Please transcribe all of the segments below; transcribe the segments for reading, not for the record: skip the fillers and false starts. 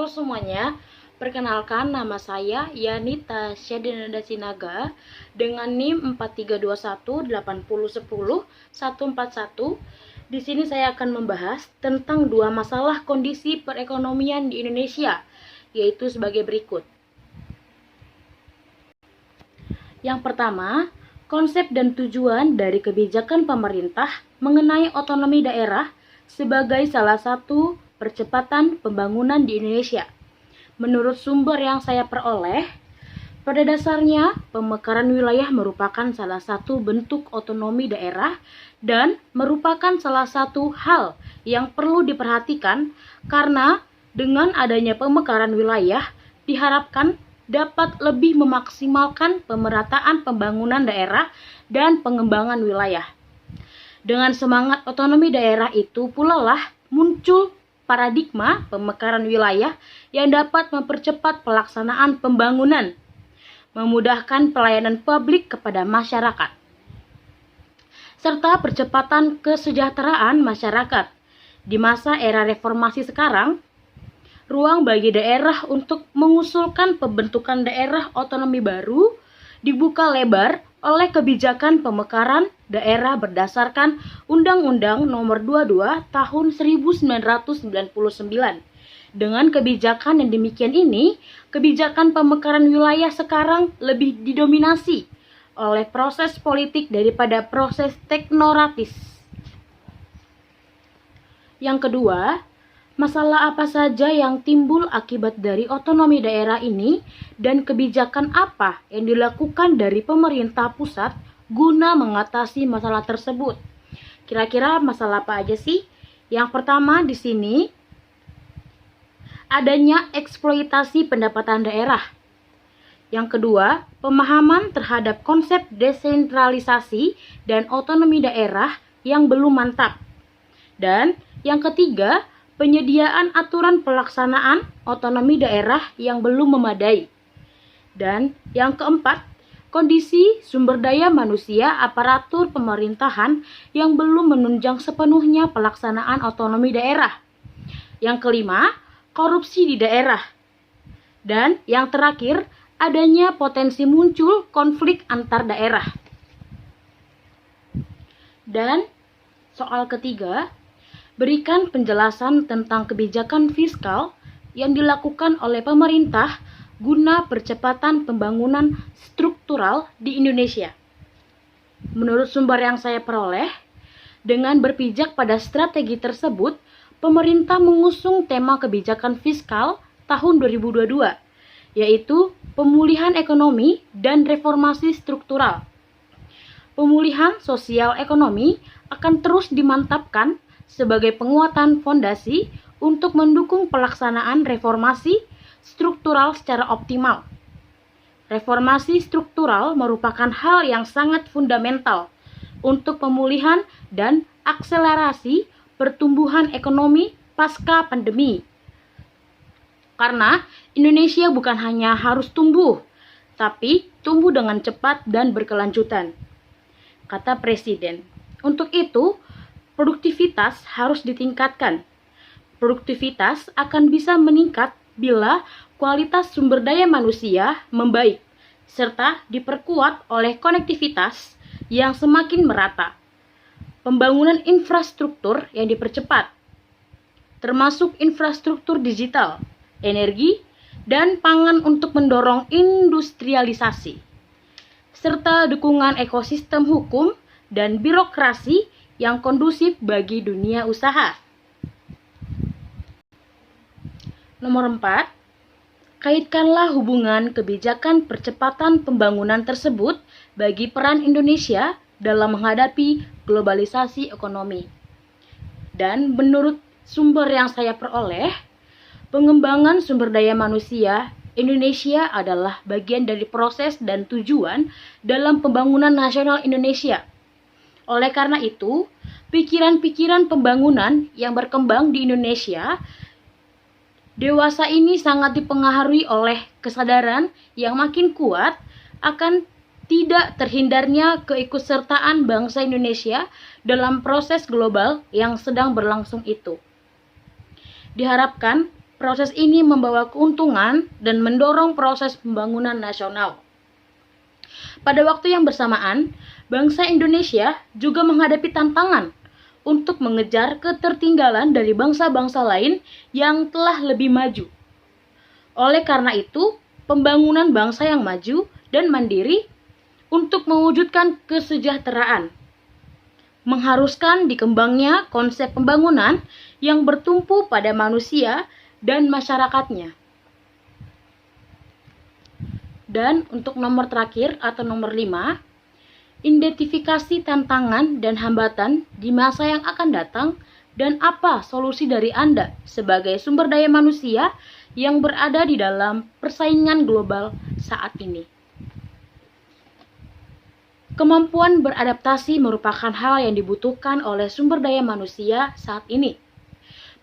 semuanya, perkenalkan nama saya Yanita Syadinada Sinaga dengan NIM 43218010 Di sini saya akan membahas tentang dua masalah kondisi perekonomian di Indonesia, yaitu sebagai berikut. Yang pertama, konsep dan tujuan dari kebijakan pemerintah mengenai otonomi daerah sebagai salah satu percepatan pembangunan di Indonesia. Menurut sumber yang saya peroleh, pada dasarnya pemekaran wilayah merupakan salah satu bentuk otonomi daerah dan merupakan salah satu hal yang perlu diperhatikan karena dengan adanya pemekaran wilayah diharapkan dapat lebih memaksimalkan pemerataan pembangunan daerah dan pengembangan wilayah. Dengan semangat otonomi daerah itu pula lah muncul paradigma pemekaran wilayah yang dapat mempercepat pelaksanaan pembangunan, memudahkan pelayanan publik kepada masyarakat, serta percepatan kesejahteraan masyarakat. Di masa era reformasi sekarang, ruang bagi daerah untuk mengusulkan pembentukan daerah otonomi baru dibuka lebar oleh kebijakan pemekaran daerah berdasarkan Undang-Undang Nomor 22 Tahun 1999. Dengan kebijakan yang demikian ini, kebijakan pemekaran wilayah sekarang lebih didominasi oleh proses politik daripada proses teknokratis. Yang kedua, masalah apa saja yang timbul akibat dari otonomi daerah ini dan kebijakan apa yang dilakukan dari pemerintah pusat guna mengatasi masalah tersebut. Kira-kira masalah apa aja sih? Yang pertama di sini adanya eksploitasi pendapatan daerah. Yang kedua, pemahaman terhadap konsep desentralisasi dan otonomi daerah yang belum mantap. Dan yang ketiga, penyediaan aturan pelaksanaan otonomi daerah yang belum memadai. Dan yang keempat, kondisi sumber daya manusia aparatur pemerintahan yang belum menunjang sepenuhnya pelaksanaan otonomi daerah. Yang kelima, korupsi di daerah. Dan yang terakhir, adanya potensi muncul konflik antar daerah. Dan soal ketiga, berikan penjelasan tentang kebijakan fiskal yang dilakukan oleh pemerintah guna percepatan pembangunan struktural di Indonesia. Menurut sumber yang saya peroleh, dengan berpijak pada strategi tersebut, pemerintah mengusung tema kebijakan fiskal tahun 2022, yaitu pemulihan ekonomi dan reformasi struktural. Pemulihan sosial ekonomi akan terus dimantapkan sebagai penguatan fondasi untuk mendukung pelaksanaan reformasi struktural secara optimal. Reformasi struktural merupakan hal yang sangat fundamental untuk pemulihan dan akselerasi pertumbuhan ekonomi pasca pandemi. Karena Indonesia bukan hanya harus tumbuh, tapi tumbuh dengan cepat dan berkelanjutan, kata Presiden. Untuk itu, produktivitas harus ditingkatkan. Produktivitas akan bisa meningkat bila kualitas sumber daya manusia membaik, serta diperkuat oleh konektivitas yang semakin merata. Pembangunan infrastruktur yang dipercepat, termasuk infrastruktur digital, energi, dan pangan untuk mendorong industrialisasi, serta dukungan ekosistem hukum dan birokrasi yang kondusif bagi dunia usaha. Nomor 4, kaitkanlah hubungan kebijakan percepatan pembangunan tersebut bagi peran Indonesia dalam menghadapi globalisasi ekonomi. Dan menurut sumber yang saya peroleh, pengembangan sumber daya manusia Indonesia adalah bagian dari proses dan tujuan dalam pembangunan nasional Indonesia. Oleh karena itu, pikiran-pikiran pembangunan yang berkembang di Indonesia dewasa ini sangat dipengaruhi oleh kesadaran yang makin kuat akan tidak terhindarnya keikutsertaan bangsa Indonesia dalam proses global yang sedang berlangsung itu. Diharapkan Proses ini membawa keuntungan dan mendorong proses pembangunan nasional. Pada waktu yang bersamaan, bangsa Indonesia juga menghadapi tantangan untuk mengejar ketertinggalan dari bangsa-bangsa lain yang telah lebih maju. Oleh karena itu, pembangunan bangsa yang maju dan mandiri untuk mewujudkan kesejahteraan mengharuskan dikembangnya konsep pembangunan yang bertumpu pada manusia dan masyarakatnya. Dan untuk nomor terakhir atau nomor 5, identifikasi tantangan dan hambatan di masa yang akan datang dan apa solusi dari Anda sebagai sumber daya manusia yang berada di dalam persaingan global saat ini. Kemampuan beradaptasi merupakan hal yang dibutuhkan oleh sumber daya manusia saat ini.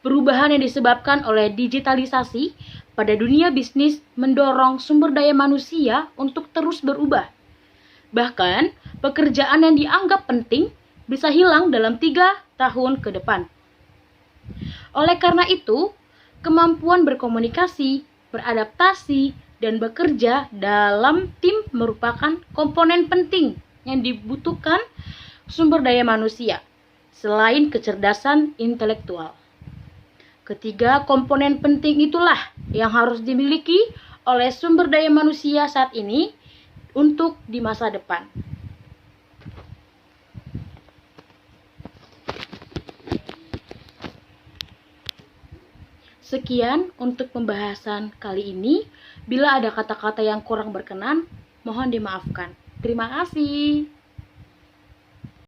Perubahan yang disebabkan oleh digitalisasi pada dunia bisnis mendorong sumber daya manusia untuk terus berubah. Bahkan, pekerjaan yang dianggap penting bisa hilang dalam 3 tahun ke depan. Oleh karena itu, kemampuan berkomunikasi, beradaptasi, dan bekerja dalam tim merupakan komponen penting yang dibutuhkan sumber daya manusia, selain kecerdasan intelektual. Ketiga komponen penting itulah yang harus dimiliki oleh sumber daya manusia saat ini untuk di masa depan. Sekian untuk pembahasan kali ini. Bila ada kata-kata yang kurang berkenan, mohon dimaafkan. Terima kasih.